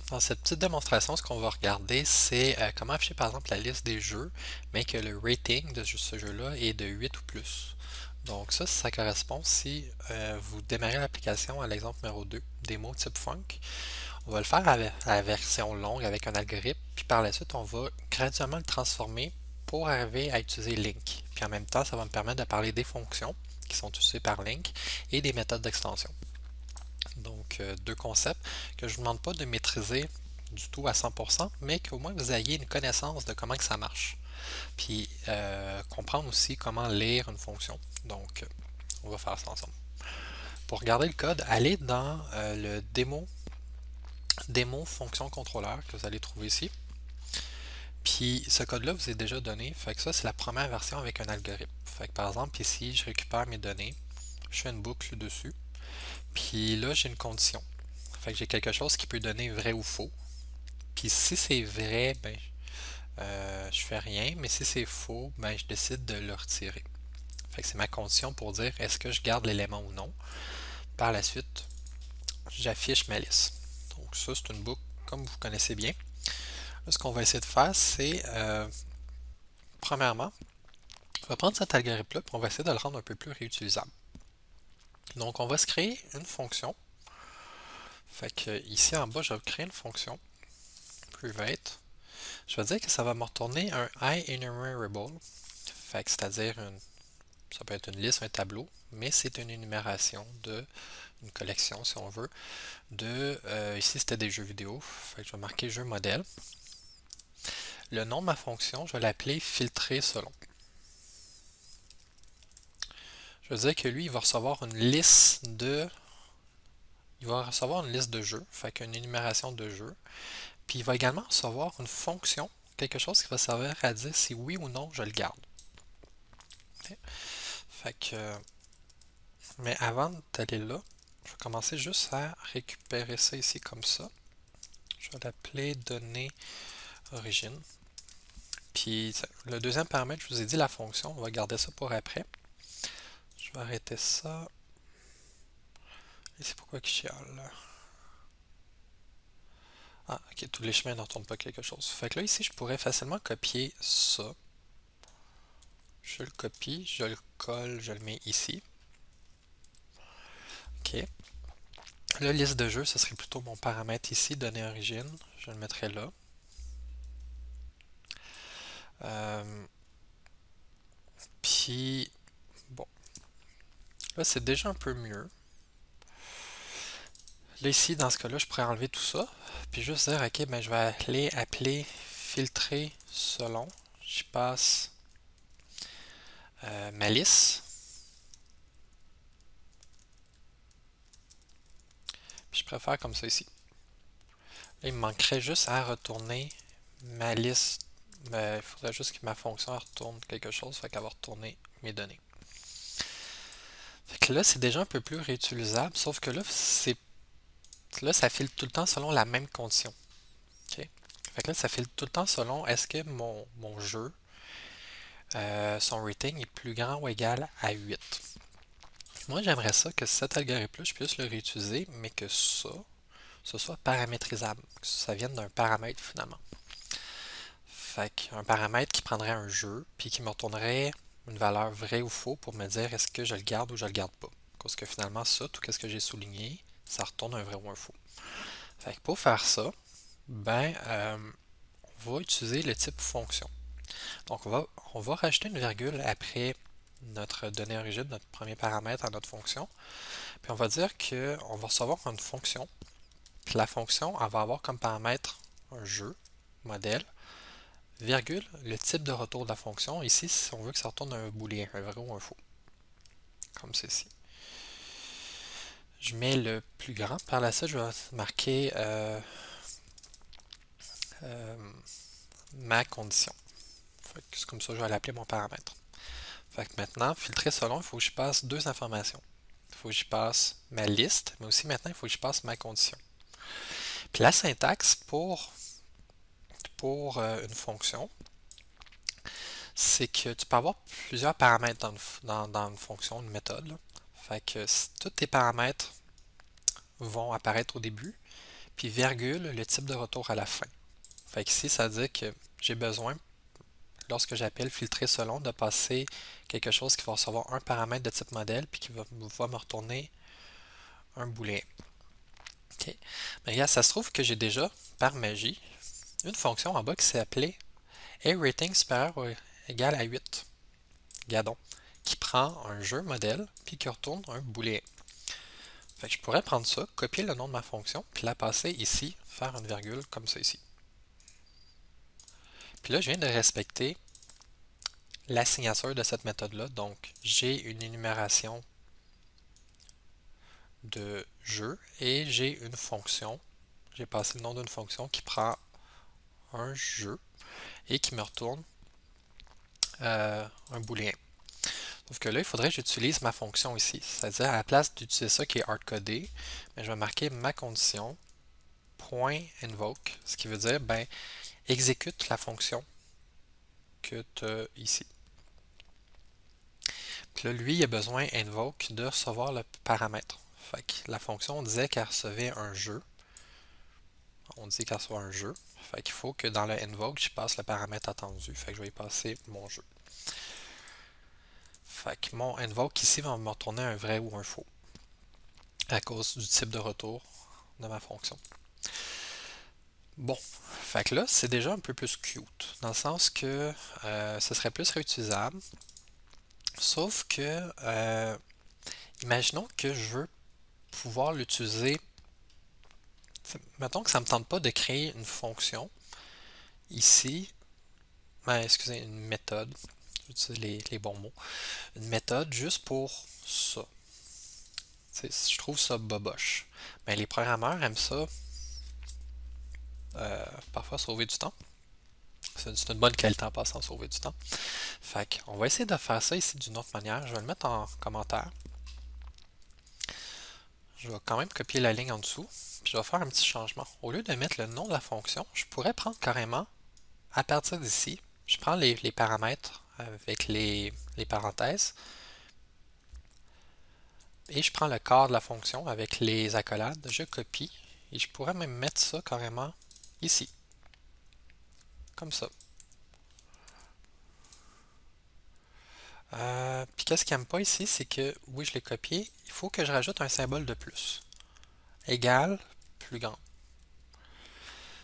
Dans cette petite démonstration, ce qu'on va regarder, c'est comment afficher par exemple la liste des jeux, mais que le rating de ce jeu-là est de 8 ou plus. Donc ça correspond si vous démarrez l'application à l'exemple numéro 2, démo type Funk. On va le faire à la version longue avec un algorithme, puis par la suite, on va graduellement le transformer pour arriver à utiliser Link. Puis en même temps, ça va me permettre de parler des fonctions qui sont utilisées par Link et des méthodes d'extension. Donc, deux concepts que je ne vous demande pas de maîtriser du tout à 100%, mais qu'au moins vous ayez une connaissance de comment que ça marche. Puis, comprendre aussi comment lire une fonction. Donc, on va faire ça ensemble. Pour regarder le code, allez dans le démo fonction contrôleur que vous allez trouver ici. Puis ce code-là vous est déjà donné, fait que ça c'est la première version avec un algorithme. Fait que par exemple ici, je récupère mes données, je fais une boucle dessus, puis là j'ai une condition. Fait que j'ai quelque chose qui peut donner vrai ou faux. Puis si c'est vrai, ben je fais rien, mais si c'est faux, ben je décide de le retirer. Fait que c'est ma condition pour dire est-ce que je garde l'élément ou non. Par la suite, j'affiche ma liste. Donc ça c'est une boucle comme vous connaissez bien. Là, ce qu'on va essayer de faire, c'est premièrement, on va prendre cet algorithme-là et on va essayer de le rendre un peu plus réutilisable. Donc on va se créer une fonction. Fait que ici en bas, je vais créer une fonction private. Je vais dire que ça va me retourner un IEnumerable. Fait que c'est-à-dire ça peut être une liste, un tableau, mais c'est une énumération de une collection si on veut de ici c'était des jeux vidéo. Fait que je vais marquer jeu modèle. Le nom de ma fonction, je vais l'appeler filtrer selon. Je veux dire que lui, il va recevoir une liste de jeux, fait qu'une énumération de jeux. Puis il va également recevoir une fonction, quelque chose qui va servir à dire si oui ou non je le garde. Okay. Fait que, mais avant d'aller là, je vais commencer juste à récupérer ça ici comme ça. Je vais l'appeler données origine. Puis le deuxième paramètre, je vous ai dit la fonction, on va garder ça pour après. Je vais arrêter ça. Et c'est pourquoi il chiale. Ah, ok, tous les chemins ne retournent pas quelque chose. Fait que là, ici, je pourrais facilement copier ça. Je le copie, je le colle, je le mets ici. Ok. La liste de jeux, ce serait plutôt mon paramètre ici, données origine. Je le mettrai là. Puis, bon, là, c'est déjà un peu mieux. Là, ici, dans ce cas-là, je pourrais enlever tout ça. Puis juste dire, ok, ben, je vais aller appeler filtrer selon. Je passe ma liste. Puis je préfère comme ça ici. Là, il me manquerait juste à retourner ma liste. Il faudrait juste que ma fonction retourne quelque chose, fait qu'elle va retourner mes données. Fait que là, c'est déjà un peu plus réutilisable, sauf que là, ça file tout le temps selon la même condition. Okay? Fait que là, ça file tout le temps selon est-ce que mon jeu, son rating est plus grand ou égal à 8. Moi, j'aimerais ça que cet algorithme-là, je puisse le réutiliser, mais que ce soit paramétrisable, que ça vienne d'un paramètre finalement. Fait qu'un paramètre qui prendrait un jeu, puis qui me retournerait une valeur vraie ou faux pour me dire est-ce que je le garde ou je le garde pas. Parce que finalement, ça, tout ce que j'ai souligné, ça retourne un vrai ou un faux. Fait que pour faire ça, ben, on va utiliser le type fonction. Donc, on va rajouter une virgule après notre donnée origine, notre premier paramètre à notre fonction. Puis on va dire qu'on va recevoir une fonction. Puis la fonction, elle va avoir comme paramètre un jeu, modèle, virgule, le type de retour de la fonction. Ici, si on veut que ça retourne un booléen, un vrai ou un faux. Comme ceci. Je mets le plus grand. Par la suite, je vais marquer ma condition. C'est comme ça, je vais l'appeler mon paramètre. Fait que maintenant, filtrer selon, il faut que je passe deux informations. Il faut que je passe ma liste, mais aussi maintenant, il faut que je passe ma condition. Puis la syntaxe pour une fonction, c'est que tu peux avoir plusieurs paramètres dans une fonction, une méthode. Là. Fait que tous tes paramètres vont apparaître au début, puis virgule, le type de retour à la fin. Fait qu'ici, ça veut dire que j'ai besoin, lorsque j'appelle filtrer selon, de passer quelque chose qui va recevoir un paramètre de type modèle, puis qui va me retourner un booléen. OK. Mais regarde, ça se trouve que j'ai déjà, par magie, une fonction en bas qui s'est appelée aRating supérieur ou égal à 8. Regardons. Qui prend un jeu modèle, puis qui retourne un booléen. Fait que je pourrais prendre ça, copier le nom de ma fonction, puis la passer ici, faire une virgule comme ça ici. Puis là, je viens de respecter la signature de cette méthode-là. Donc, j'ai une énumération de jeu et j'ai une fonction. J'ai passé le nom d'une fonction qui prend un jeu et qui me retourne un booléen. Sauf que là, il faudrait que j'utilise ma fonction ici. C'est-à-dire, à la place d'utiliser ça qui est hardcodé, je vais marquer ma condition .invoke, ce qui veut dire, ben, exécute la fonction que tu as ici. Puis là, lui, il a besoin, invoke, de recevoir le paramètre. Fait que la fonction, on disait qu'elle recevait un jeu. On dit qu'elle reçoit un jeu. Fait qu'il faut que dans le invoke, je passe le paramètre attendu. Fait que je vais y passer mon jeu. Fait que mon invoke ici va me retourner un vrai ou un faux à cause du type de retour de ma fonction. Bon, fait que là, c'est déjà un peu plus cute, dans le sens que ce serait plus réutilisable. Sauf que, imaginons que je veux pouvoir l'utiliser. Mettons que ça ne me tente pas de créer une fonction ici, excusez, une méthode, j'utilise les bons mots, une méthode juste pour ça. Je trouve ça boboche. Mais les programmeurs aiment ça, parfois sauver du temps. C'est une bonne qualité en passant, sauver du temps. Fait qu'on va essayer de faire ça ici d'une autre manière. Je vais le mettre en commentaire. Je vais quand même copier la ligne en dessous. Puis je vais faire un petit changement. Au lieu de mettre le nom de la fonction, je pourrais prendre carrément, à partir d'ici, je prends les paramètres avec les parenthèses. Et je prends le corps de la fonction avec les accolades. Je copie. Et je pourrais même mettre ça carrément ici. Comme ça. Puis qu'est-ce qu'il n'aime pas ici, c'est que, oui, je l'ai copié, il faut que je rajoute un symbole de plus. Égal, plus grand.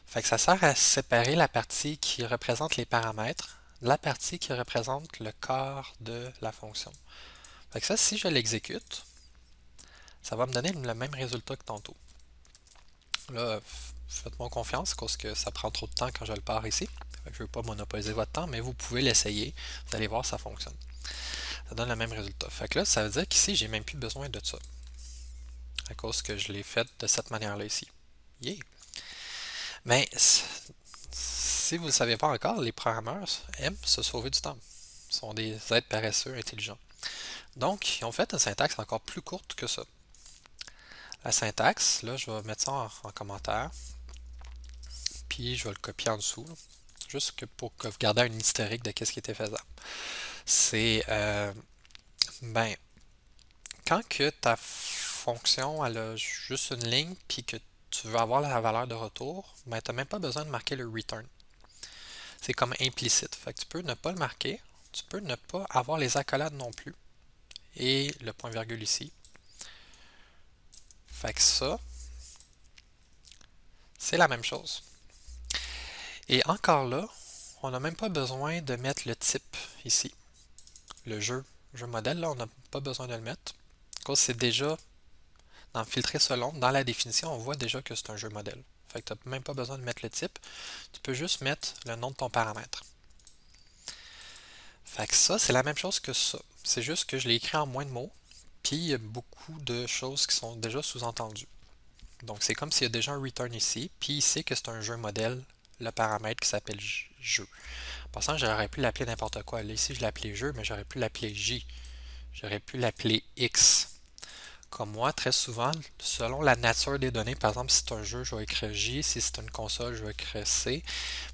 Fait que ça sert à séparer la partie qui représente les paramètres de la partie qui représente le corps de la fonction. Fait que ça, si je l'exécute, ça va me donner le même résultat que tantôt. Là, faites-moi confiance parce que ça prend trop de temps quand je le pars ici. Je ne veux pas monopoliser votre temps, mais vous pouvez l'essayer. Vous allez voir, ça fonctionne. Ça donne le même résultat. Fait que là, ça veut dire qu'ici, j'ai même plus besoin de ça. À cause que je l'ai fait de cette manière-là ici. Yeah! Mais si vous ne le savez pas encore, les programmeurs aiment se sauver du temps. Ils sont des êtres paresseux intelligents. Donc, ils ont fait une syntaxe encore plus courte que ça. La syntaxe, là, je vais mettre ça en commentaire. Puis, je vais le copier en dessous. Juste pour que vous gardiez un historique de ce qui était faisable. C'est, ben, quand que ta fonction elle a juste une ligne, puis que tu veux avoir la valeur de retour, ben, tu n'as même pas besoin de marquer le return. C'est comme implicite. Fait que tu peux ne pas le marquer, tu peux ne pas avoir les accolades non plus. Et le point virgule ici. Fait que ça, c'est la même chose. Et encore là, on n'a même pas besoin de mettre le type ici. Le jeu modèle, là, on n'a pas besoin de le mettre. Parce que c'est déjà dans filtrer selon, dans la définition, on voit déjà que c'est un jeu modèle. Fait que tu n'as même pas besoin de mettre le type. Tu peux juste mettre le nom de ton paramètre. Fait que ça, c'est la même chose que ça. C'est juste que je l'ai écrit en moins de mots, puis il y a beaucoup de choses qui sont déjà sous-entendues. Donc c'est comme s'il y a déjà un return ici, puis il sait que c'est un jeu modèle, le paramètre qui s'appelle jeu. En passant, j'aurais pu l'appeler n'importe quoi. Là, ici, je l'ai appelé jeu, mais j'aurais pu l'appeler J. J'aurais pu l'appeler X. Comme moi, très souvent, selon la nature des données, par exemple, si c'est un jeu, je vais écrire J, si c'est une console, je vais écrire C.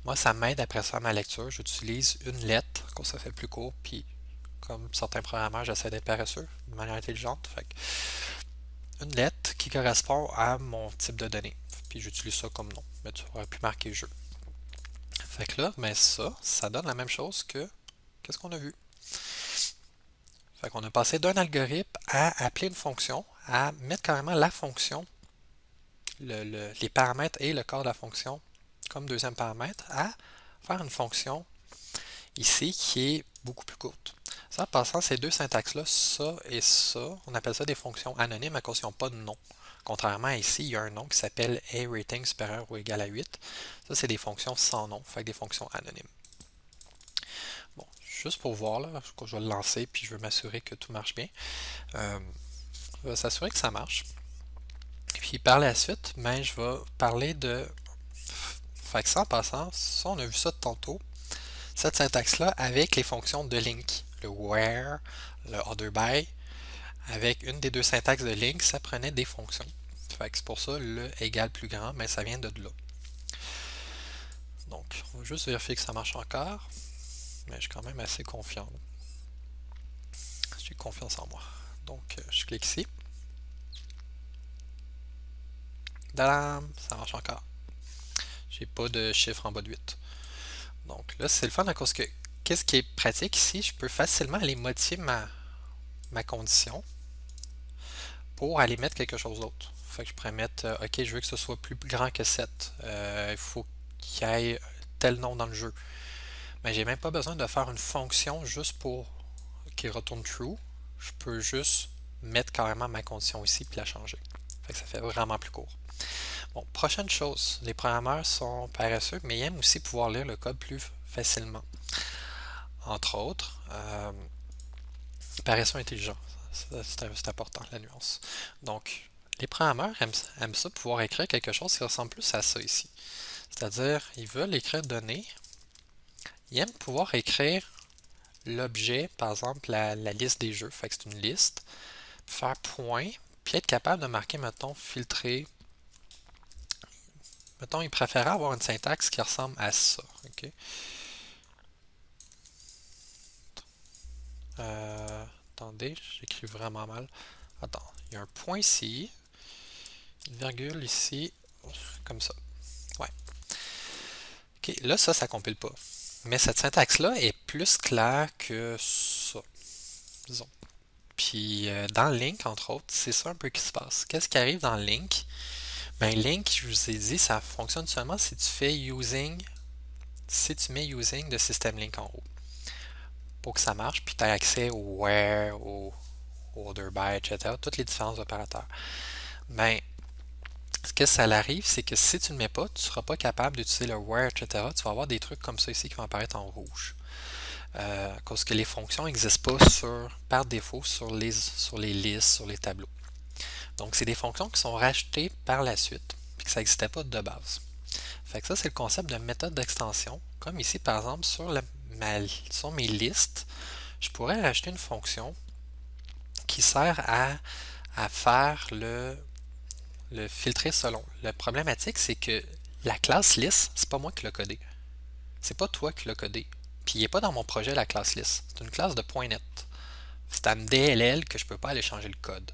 Moi, ça m'aide après ça à ma lecture. J'utilise une lettre, quand ça fait plus court, puis comme certains programmeurs, j'essaie d'être paresseux de manière intelligente. Fait que une lettre qui correspond à mon type de données. puis j'utilise ça comme nom. Mais tu aurais pu marquer jeu. Fait que là, ben ça donne la même chose que qu'est-ce qu'on a vu. Fait qu'on a passé d'un algorithme à appeler une fonction, à mettre carrément la fonction, les paramètres et le corps de la fonction comme deuxième paramètre, à faire une fonction ici qui est beaucoup plus courte. Ça, en passant ces deux syntaxes-là, ça et ça, on appelle ça des fonctions anonymes à cause qu'ils n'ont pas de nom. Contrairement à ici, il y a un nom qui s'appelle aRating supérieur ou égal à 8. Ça, c'est des fonctions sans nom, fait que des fonctions anonymes. Bon, juste pour voir, là, je vais le lancer puis je veux m'assurer que tout marche bien. Je vais s'assurer que ça marche. Puis par la suite, ben, je vais parler de... Fait que ça, en passant, ça, on a vu ça tantôt, cette syntaxe-là avec les fonctions de link, le where, le other by, avec une des deux syntaxes de link, ça prenait des fonctions. Fait que c'est pour ça le égal plus grand, mais ça vient de là. Donc, on va juste vérifier que ça marche encore, mais je suis quand même assez confiant. J'ai confiance en moi. Donc, je clique ici. Tadam! Ça marche encore. J'ai pas de chiffre en bas de 8. Donc là, c'est le fun à cause que qu'est-ce qui est pratique ici, je peux facilement aller modifier ma condition pour aller mettre quelque chose d'autre. Fait que je pourrais mettre, ok, je veux que ce soit plus grand que 7. Il faut qu'il y ait tel nom dans le jeu. Mais j'ai même pas besoin de faire une fonction juste pour qu'il retourne true. Je peux juste mettre carrément ma condition ici puis la changer. Fait que ça fait vraiment plus court. Bon, prochaine chose, les programmeurs sont paresseux, mais ils aiment aussi pouvoir lire le code plus facilement. Entre autres, paresseux intelligent. C'est important, la nuance. Donc, les programmeurs aiment ça pouvoir écrire quelque chose qui ressemble plus à ça ici. C'est-à-dire, ils veulent écrire données. Ils aiment pouvoir écrire l'objet, par exemple, la liste des jeux. Fait que c'est une liste. Faire point, puis être capable de marquer, mettons, filtrer. Mettons, ils préféraient avoir une syntaxe qui ressemble à ça. Okay? Attendez, j'écris vraiment mal. Attends, il y a un point ici, une virgule ici, comme ça. Ouais. Ok, là, ça compile pas. Mais cette syntaxe-là est plus claire que ça, disons. Puis dans Link, entre autres, c'est ça un peu qui se passe. Qu'est-ce qui arrive dans Link? Ben Link, je vous ai dit, ça fonctionne seulement si tu fais using, si tu mets using de system link en haut. Pour que ça marche, puis tu as accès au where, au order by, etc. Toutes les différents opérateurs. Ben, ce que ça arrive, c'est que si tu ne le mets pas, tu ne seras pas capable d'utiliser le where, etc. Tu vas avoir des trucs comme ça ici qui vont apparaître en rouge. Parce que les fonctions n'existent pas par défaut sur les listes, sur les tableaux. Donc, c'est des fonctions qui sont rajoutées par la suite, puis que ça n'existait pas de base. Fait que ça, c'est le concept de méthode d'extension. Comme ici, par exemple, sur mes listes, je pourrais rajouter une fonction qui sert à faire le filtrer selon. La problématique, c'est que la classe list, c'est pas moi qui l'ai codé. C'est pas toi qui l'as codé. Puis il n'est pas dans mon projet la classe list. C'est une classe de .NET. C'est un DLL que je peux pas aller changer le code.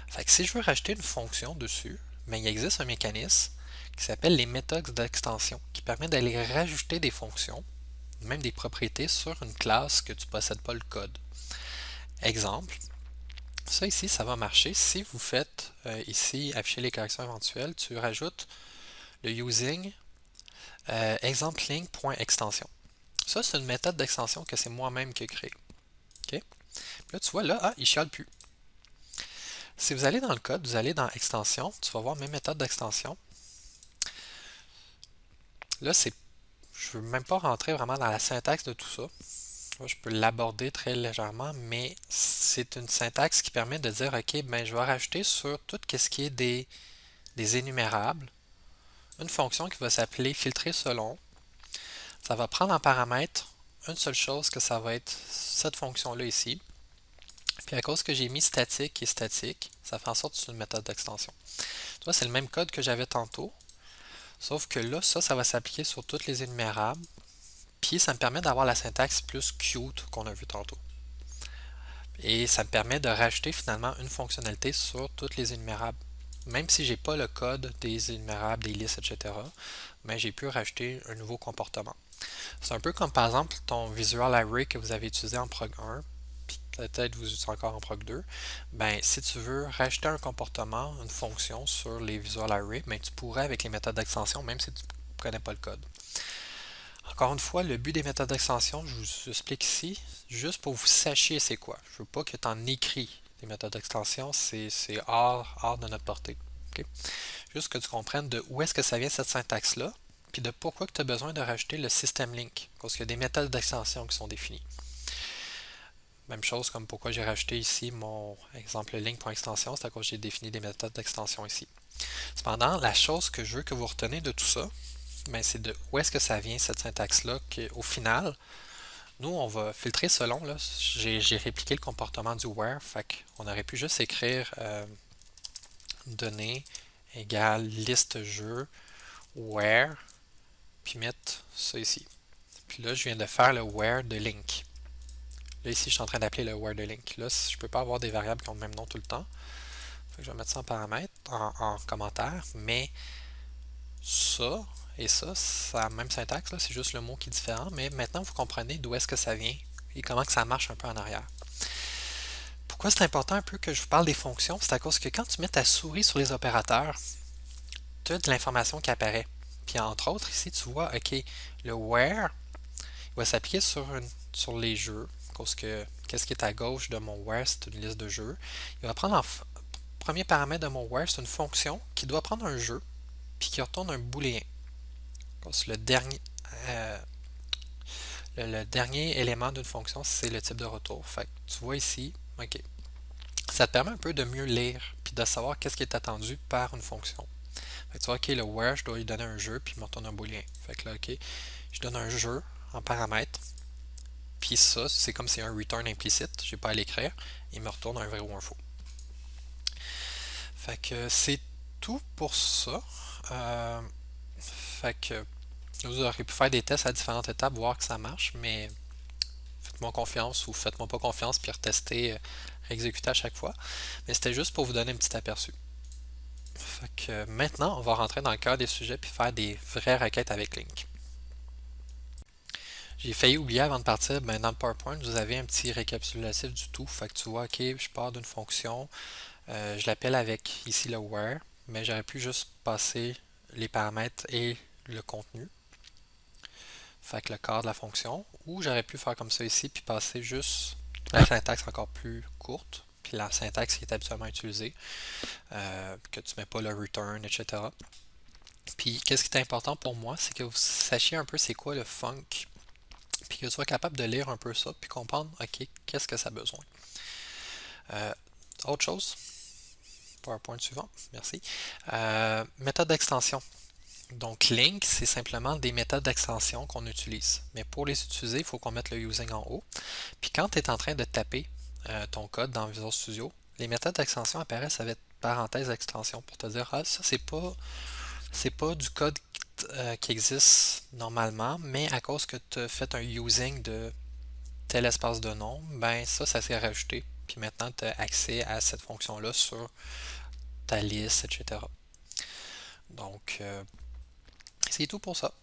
Fait que si je veux rajouter une fonction dessus, ben, il existe un mécanisme qui s'appelle les méthodes d'extension, qui permet d'aller rajouter des fonctions, même des propriétés sur une classe que tu ne possèdes pas le code. Exemple, ça ici, ça va marcher si vous faites ici afficher les corrections éventuelles, tu rajoutes le using exemplink.extension. Ça, c'est une méthode d'extension que c'est moi-même qui ai créée. Okay? Puis là, tu vois, là, il ne chiale plus. Si vous allez dans le code, vous allez dans extension, tu vas voir mes méthodes d'extension. Là, je ne veux même pas rentrer vraiment dans la syntaxe de tout ça. Là, je peux l'aborder très légèrement, mais c'est une syntaxe qui permet de dire, ok, ben, je vais rajouter sur tout ce qui est des énumérables, une fonction qui va s'appeler filtrer selon. Ça va prendre en paramètre une seule chose que ça va être cette fonction-là ici. Puis à cause que j'ai mis statique et statique, ça fait en sorte que c'est une méthode d'extension. Tu vois, c'est le même code que j'avais tantôt, sauf que là, ça va s'appliquer sur toutes les énumérables. Puis ça me permet d'avoir la syntaxe plus cute qu'on a vu tantôt. Et ça me permet de rajouter finalement une fonctionnalité sur toutes les énumérables même si j'ai pas le code des énumérables, des listes, etc., mais j'ai pu rajouter un nouveau comportement. C'est un peu comme par exemple ton visual array que vous avez utilisé en prog 1, puis peut-être vous utilisez encore en prog 2. Ben, si tu veux rajouter un comportement, une fonction sur les visual array, ben, tu pourrais avec les méthodes d'extension, même si tu ne connais pas le code. Encore une fois, le but des méthodes d'extension, je vous explique ici, juste pour que vous sachiez c'est quoi. Je ne veux pas que tu en écris des méthodes d'extension, c'est hors de notre portée. Okay? Juste que tu comprennes de où est-ce que ça vient cette syntaxe-là, puis de pourquoi tu as besoin de rajouter le system link, parce qu'il y a des méthodes d'extension qui sont définies. Même chose comme pourquoi j'ai rajouté ici mon exemple link.extension, c'est à cause que j'ai défini des méthodes d'extension ici. Cependant, la chose que je veux que vous retenez de tout ça, ben, c'est de où est-ce que ça vient cette syntaxe-là, qu'au final, nous, on va filtrer selon, là, j'ai répliqué le comportement du where, fait qu'on aurait pu juste écrire données égale liste jeu where, puis mettre ça ici. Puis là, je viens de faire le where de link. Là, ici, je suis en train d'appeler le where de link. Là, je ne peux pas avoir des variables qui ont le même nom tout le temps. Fait que je vais mettre ça en paramètre, en commentaire, mais ça et ça, c'est la même syntaxe, c'est juste le mot qui est différent, mais maintenant, vous comprenez d'où est-ce que ça vient et comment que ça marche un peu en arrière. Pourquoi c'est important un peu que je vous parle des fonctions? C'est à cause que quand tu mets ta souris sur les opérateurs, tu as de l'information qui apparaît. Puis entre autres, ici, tu vois, OK, le where il va s'appliquer sur les jeux. Parce que qu'est-ce qui est à gauche de mon where, c'est une liste de jeux. Il va prendre premier paramètre de mon where, c'est une fonction qui doit prendre un jeu, puis qui retourne un booléen. Donc, euh, le dernier élément d'une fonction, c'est le type de retour. Fait que tu vois ici, OK. Ça te permet un peu de mieux lire, puis de savoir qu'est-ce qui est attendu par une fonction. Fait que tu vois, OK, le where, je dois lui donner un jeu, puis il me retourne un booléen. Fait que là, OK, je donne un jeu en paramètre, puis ça, c'est comme si c'est un return implicite, je n'ai pas à l'écrire, il me retourne un vrai ou un faux. Fait que c'est tout pour ça. Fait que vous aurez pu faire des tests à différentes étapes, voir que ça marche, mais faites-moi confiance ou faites-moi pas confiance puis retester, réexécuter à chaque fois. Mais c'était juste pour vous donner un petit aperçu. Fait que maintenant, on va rentrer dans le cœur des sujets puis faire des vraies requêtes avec Link. J'ai failli oublier avant de partir, ben dans le PowerPoint, vous avez un petit récapitulatif du tout. Fait que tu vois, ok, je pars d'une fonction, je l'appelle avec ici le where, mais j'aurais pu juste passer les paramètres et le contenu. Fait que le corps de la fonction, ou j'aurais pu faire comme ça ici, puis passer juste la syntaxe encore plus courte, puis la syntaxe qui est habituellement utilisée, que tu mets pas le return, etc. Puis qu'est-ce qui est important pour moi, c'est que vous sachiez un peu c'est quoi le func, puis que tu sois capable de lire un peu ça, puis comprendre, ok, qu'est-ce que ça a besoin. Autre chose, PowerPoint suivant, merci. Méthode d'extension. Donc link, c'est simplement des méthodes d'extension qu'on utilise. Mais pour les utiliser, il faut qu'on mette le using en haut. Puis quand tu es en train de taper ton code dans Visual Studio, les méthodes d'extension apparaissent avec parenthèse extension pour te dire ah ça c'est pas du code qui existe normalement, mais à cause que tu as fait un using de tel espace de nom, ben ça s'est rajouté. Puis maintenant tu as accès à cette fonction-là sur ta liste, etc. Donc c'est tout pour ça.